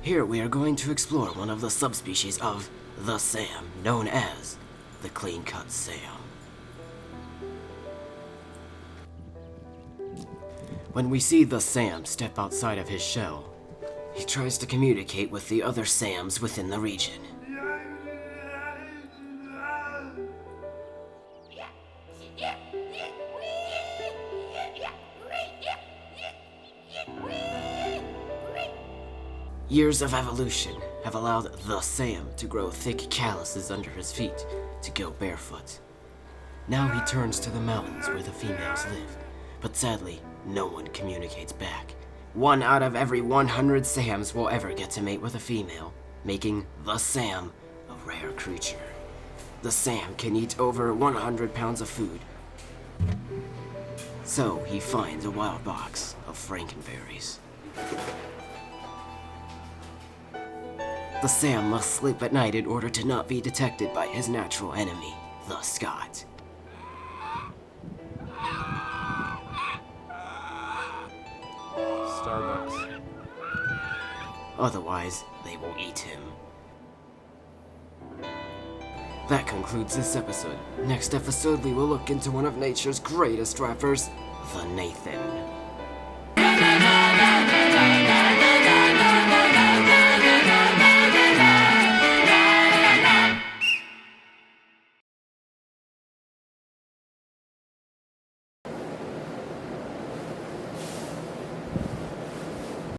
Here we are going to explore one of the subspecies of the Sam, known as the clean-cut Sam. When we see the Sam step outside of his shell, he tries to communicate with the other Sams within the region. Years of evolution have allowed the Sam to grow thick calluses under his feet to go barefoot. Now he turns to the mountains where the females live, but sadly, no one communicates back. 1 out of every 100 Sams will ever get to mate with a female, making the Sam a rare creature. The Sam can eat over 100 pounds of food, so he finds a wild box of frankenberries. The Sam must sleep at night in order to not be detected by his natural enemy, the Scot. Starbucks. Otherwise, they will eat him. That concludes this episode. Next episode, we will look into one of nature's greatest rappers, the Nathan.